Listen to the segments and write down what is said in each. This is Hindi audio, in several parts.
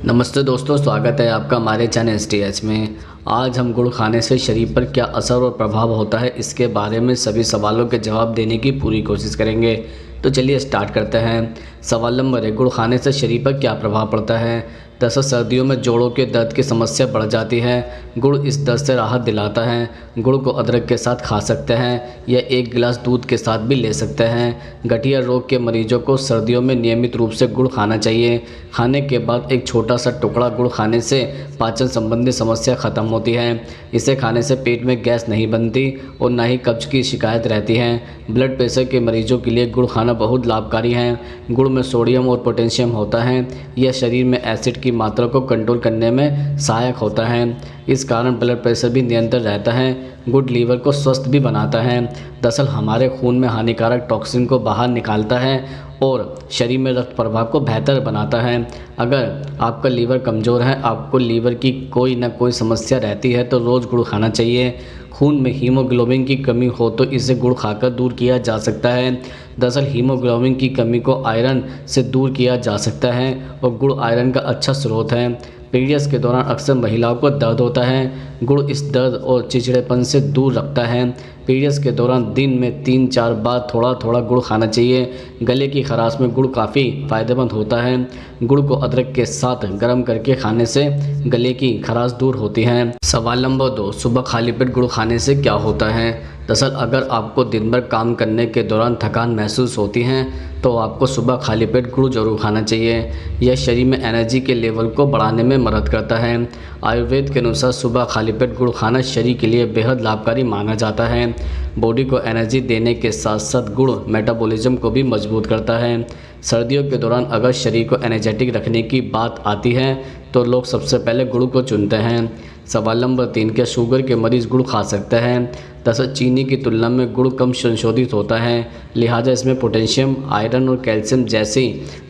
नमस्ते दोस्तों, स्वागत है आपका हमारे चैनल STH में। आज हम गुड़ खाने से शरीर पर क्या असर और प्रभाव होता है, इसके बारे में सभी सवालों के जवाब देने की पूरी कोशिश करेंगे। तो चलिए स्टार्ट करते हैं। सवाल नंबर 1, गुड़ खाने से शरीर पर क्या प्रभाव पड़ता है। दरअसल सर्दियों में जोड़ों के दर्द की समस्या बढ़ जाती है। गुड़ इस दर्द से राहत दिलाता है। गुड़ को अदरक के साथ खा सकते हैं या 1 गिलास दूध के साथ भी ले सकते हैं। गठिया रोग के मरीजों को सर्दियों में नियमित रूप से गुड़ खाना चाहिए। खाने के बाद एक छोटा सा टुकड़ा गुड़ खाने से पाचन संबंधी समस्या खत्म होती है। इसे खाने से पेट में गैस नहीं बनती और ना ही कब्ज की शिकायत रहती है। ब्लड प्रेशर के मरीजों के लिए गुड़ खाना बहुत लाभकारी है। गुड़ में सोडियम और पोटेशियम होता है। यह शरीर में एसिड की मात्रा को कंट्रोल करने में सहायक होता है। इस कारण ब्लड प्रेशर भी नियंत्रण रहता है। गुड़ लीवर को स्वस्थ भी बनाता है। दरअसल हमारे खून में हानिकारक टॉक्सिन को बाहर निकालता है और शरीर में रक्त प्रवाह को बेहतर बनाता है। अगर आपका लीवर कमज़ोर है, आपको लीवर की कोई ना कोई समस्या रहती है, तो रोज़ गुड़ खाना चाहिए। खून में हीमोग्लोबिन की कमी हो तो इसे गुड़ खाकर दूर किया जा सकता है। दरअसल हीमोग्लोबिन की कमी को आयरन से दूर किया जा सकता है और गुड़ आयरन का अच्छा स्रोत है। पीरियड्स के दौरान अक्सर महिलाओं को दर्द होता है। गुड़ इस दर्द और चिड़चिड़ेपन से दूर रखता है। पीरियड्स के दौरान दिन में 3-4 बार थोड़ा थोड़ा गुड़ खाना चाहिए। गले की खराश में गुड़ काफ़ी फ़ायदेमंद होता है। गुड़ को अदरक के साथ गर्म करके खाने से गले की खराश दूर होती है। सवाल नंबर 2, सुबह खाली पेट गुड़ खाने से क्या होता है। दरअसल अगर आपको दिन भर काम करने के दौरान थकान महसूस होती है तो आपको सुबह खाली पेट गुड़ जरूर खाना चाहिए। यह शरीर में एनर्जी के लेवल को बढ़ाने में मदद करता है। आयुर्वेद के अनुसार सुबह खाली पेट गुड़ खाना शरीर के लिए बेहद लाभकारी माना जाता है। बॉडी को एनर्जी देने के साथ साथ गुड़ मेटाबॉलिज्म को भी मजबूत करता है। सर्दियों के दौरान अगर शरीर को एनर्जेटिक रखने की बात आती है तो लोग सबसे पहले गुड़ को चुनते हैं। सवाल नंबर 3, क्या शुगर के मरीज़ गुड़ खा सकते हैं। दरअसल चीनी की तुलना में गुड़ कम संशोधित होता है, लिहाजा इसमें पोटेशियम, आयरन और कैल्शियम जैसे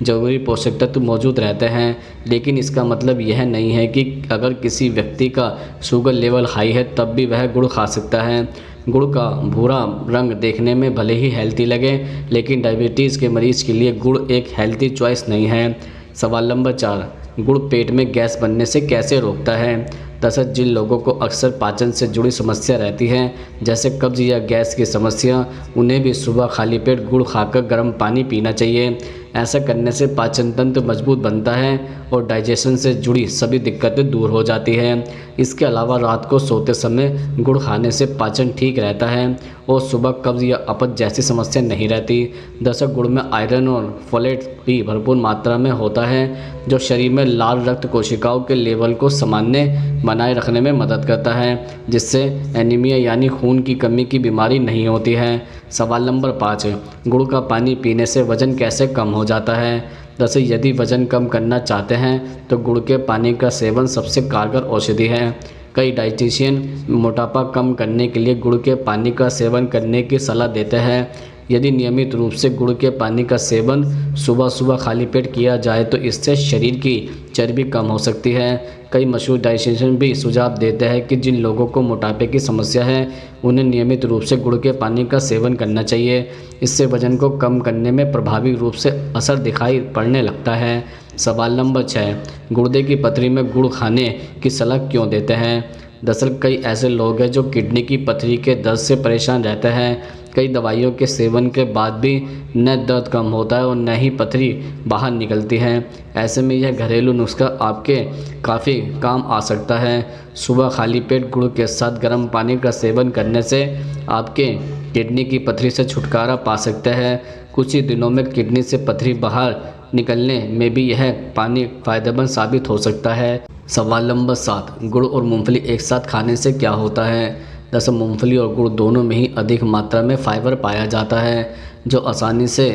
जरूरी पोषक तत्व मौजूद रहते हैं। लेकिन इसका मतलब यह नहीं है कि अगर किसी व्यक्ति का शुगर लेवल हाई है तब भी वह गुड़ खा सकता है। गुड़ का भूरा रंग देखने में भले ही हेल्दी लगे, लेकिन डायबिटीज़ के मरीज़ के लिए गुड़ एक हेल्दी चॉइस नहीं है। सवाल नंबर 4, गुड़ पेट में गैस बनने से कैसे रोकता है। दरअसल जिन लोगों को अक्सर पाचन से जुड़ी समस्या रहती है, जैसे कब्ज या गैस की समस्या, उन्हें भी सुबह खाली पेट गुड़ खाकर गर्म पानी पीना चाहिए। ऐसा करने से पाचन तंत्र मजबूत बनता है और डाइजेशन से जुड़ी सभी दिक्कतें दूर हो जाती हैं। इसके अलावा रात को सोते समय गुड़ खाने से पाचन ठीक रहता है और सुबह कब्ज या अपच जैसी समस्या नहीं रहती। दरअसल गुड़ में आयरन और फोलेट भी भरपूर मात्रा में होता है, जो शरीर में लाल रक्त कोशिकाओं के लेवल को सामान्य बनाए रखने में मदद करता है, जिससे एनीमिया यानी खून की कमी की बीमारी नहीं होती है। सवाल नंबर 5, गुड़ का पानी पीने से वज़न कैसे कम हो जाता है। दरअसल यदि वज़न कम करना चाहते हैं तो गुड़ के पानी का सेवन सबसे कारगर औषधि है। कई डाइटिशियन मोटापा कम करने के लिए गुड़ के पानी का सेवन करने की सलाह देते हैं। यदि नियमित रूप से गुड़ के पानी का सेवन सुबह सुबह खाली पेट किया जाए तो इससे शरीर की चर्बी कम हो सकती है। कई मशहूर डाइटिशियन भी सुझाव देते हैं कि जिन लोगों को मोटापे की समस्या है उन्हें नियमित रूप से गुड़ के पानी का सेवन करना चाहिए। इससे वजन को कम करने में प्रभावी रूप से असर दिखाई पड़ने लगता है। सवाल नंबर 6, गुर्दे की पथरी में गुड़ खाने की सलाह क्यों देते हैं। दरअसल कई ऐसे लोग हैं जो किडनी की पथरी के दर्द से परेशान रहते हैं। कई दवाइयों के सेवन के बाद भी न दर्द कम होता है और न ही पथरी बाहर निकलती है। ऐसे में यह घरेलू नुस्खा आपके काफ़ी काम आ सकता है। सुबह खाली पेट गुड़ के साथ गर्म पानी का सेवन करने से आपके किडनी की पथरी से छुटकारा पा सकते हैं। कुछ ही दिनों में किडनी से पथरी बाहर निकलने में भी यह पानी फ़ायदेमंद साबित हो सकता है। सवाल नंबर 7, गुड़ और मूंगफली एक साथ खाने से क्या होता है। दरअसल मूंगफली और गुड़ दोनों में ही अधिक मात्रा में फाइबर पाया जाता है, जो आसानी से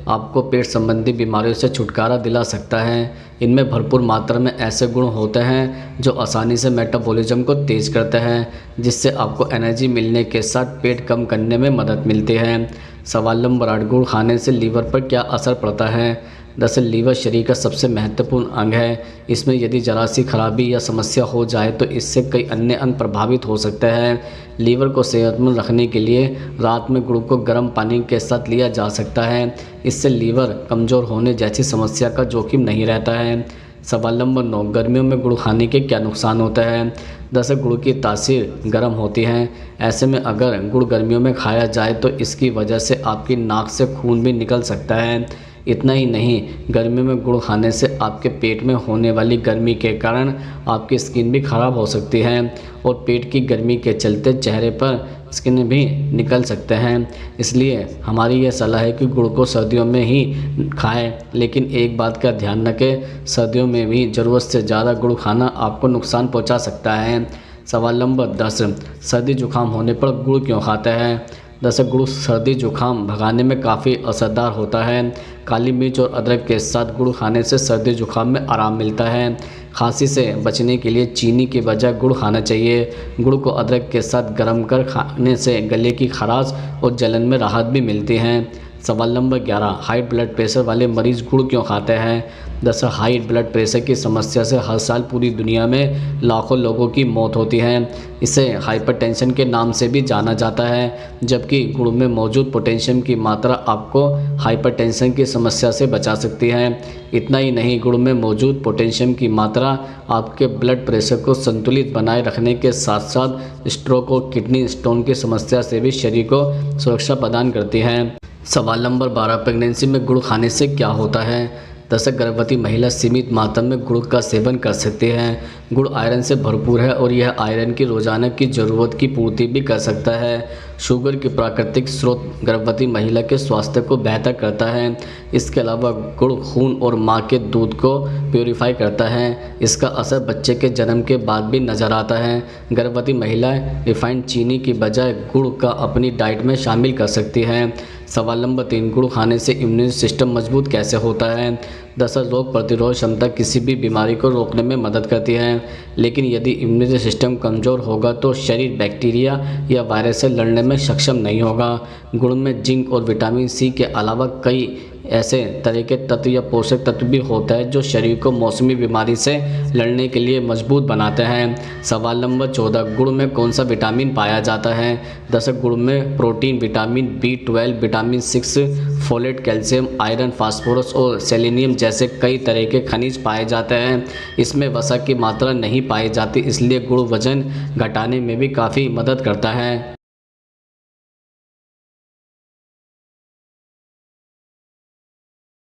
आपको पेट संबंधी बीमारियों से छुटकारा दिला सकता है। इनमें भरपूर मात्रा में ऐसे गुण होते हैं जो आसानी से मेटाबॉलिज्म को तेज़ करते हैं, जिससे आपको एनर्जी मिलने के साथ पेट कम करने में मदद मिलती है। सवाल नंबर 8, गुड़ खाने से लीवर पर क्या असर पड़ता है। दरअसल लीवर शरीर का सबसे महत्वपूर्ण अंग है। इसमें यदि जरा सी खराबी या समस्या हो जाए तो इससे कई अन्य अंग प्रभावित हो सकते हैं। लीवर को सेहतमंद रखने के लिए रात में गुड़ को गर्म पानी के साथ लिया जा सकता है। इससे लीवर कमज़ोर होने जैसी समस्या का जोखिम नहीं रहता है। सवाल नंबर 9, गर्मियों में गुड़ खाने के क्या नुकसान होता है? दरअसल गुड़ की तासीर गर्म होती है। ऐसे में अगर गुड़ गर्मियों में खाया जाए तो इसकी वजह से आपकी नाक से खून भी निकल सकता है। इतना ही नहीं, गर्मियों में गुड़ खाने से आपके पेट में होने वाली गर्मी के कारण आपकी स्किन भी ख़राब हो सकती है और पेट की गर्मी के चलते चेहरे पर स्किन भी निकल सकते हैं। इसलिए हमारी यह सलाह है कि गुड़ को सर्दियों में ही खाएं, लेकिन एक बात का ध्यान रखें, सर्दियों में भी ज़रूरत से ज़्यादा गुड़ खाना आपको नुकसान पहुंचा सकता है। सवाल नंबर 10, सर्दी जुकाम होने पर गुड़ क्यों खाते हैं? दरअसल गुड़ सर्दी जुकाम भगाने में काफ़ी असरदार होता है। काली मिर्च और अदरक के साथ गुड़ खाने से सर्दी जुकाम में आराम मिलता है। खांसी से बचने के लिए चीनी के बजाय गुड़ खाना चाहिए। गुड़ को अदरक के साथ गर्म कर खाने से गले की खराश और जलन में राहत भी मिलती है। सवाल नंबर 11, हाई ब्लड प्रेशर वाले मरीज़ गुड़ क्यों खाते हैं? दरअसल हाई ब्लड प्रेशर की समस्या से हर साल पूरी दुनिया में लाखों लोगों की मौत होती है। इसे हाइपरटेंशन के नाम से भी जाना जाता है, जबकि गुड़ में मौजूद पोटेशियम की मात्रा आपको हाइपरटेंशन की समस्या से बचा सकती है। इतना ही नहीं, गुड़ में मौजूद पोटेशियम की मात्रा आपके ब्लड प्रेशर को संतुलित बनाए रखने के साथ साथ स्ट्रोक और किडनी स्टोन की समस्या से भी शरीर को सुरक्षा प्रदान करती है। सवाल नंबर 12, प्रेगनेंसी में गुड़ खाने से क्या होता है? दरअसल गर्भवती महिला सीमित मात्रा में गुड़ का सेवन कर सकती है। गुड़ आयरन से भरपूर है और यह आयरन की रोजाना की ज़रूरत की पूर्ति भी कर सकता है। शुगर की प्राकृतिक स्रोत गर्भवती महिला के स्वास्थ्य को बेहतर करता है। इसके अलावा गुड़ खून और माँ के दूध को प्योरीफाई करता है। इसका असर बच्चे के जन्म के बाद भी नज़र आता है। गर्भवती महिलाएं रिफाइंड चीनी की बजाय गुड़ का अपनी डाइट में शामिल कर सकती हैं। सवाल नंबर 3, गुड़ खाने से इम्यून सिस्टम मजबूत कैसे होता है? दरअसल रोग प्रतिरोध क्षमता किसी भी बीमारी को रोकने में मदद करती है, लेकिन यदि इम्यून सिस्टम कमज़ोर होगा तो शरीर बैक्टीरिया या वायरस से लड़ने में सक्षम नहीं होगा। गुड़ में जिंक और विटामिन सी के अलावा कई ऐसे तरह के तत्व या पोषक तत्व भी होता है जो शरीर को मौसमी बीमारी से लड़ने के लिए मजबूत बनाते हैं। सवाल नंबर 14, गुड़ में कौन सा विटामिन पाया जाता है? दरअसल गुड़ में protein, vitamin B12, vitamin 6, folate, calcium, iron, phosphorus और सेलेनियम जैसे कई तरह के खनिज पाए जाते हैं। इसमें वसा की मात्रा नहीं पाई जाती, इसलिए गुड़ वजन घटाने में भी काफ़ी मदद करता है।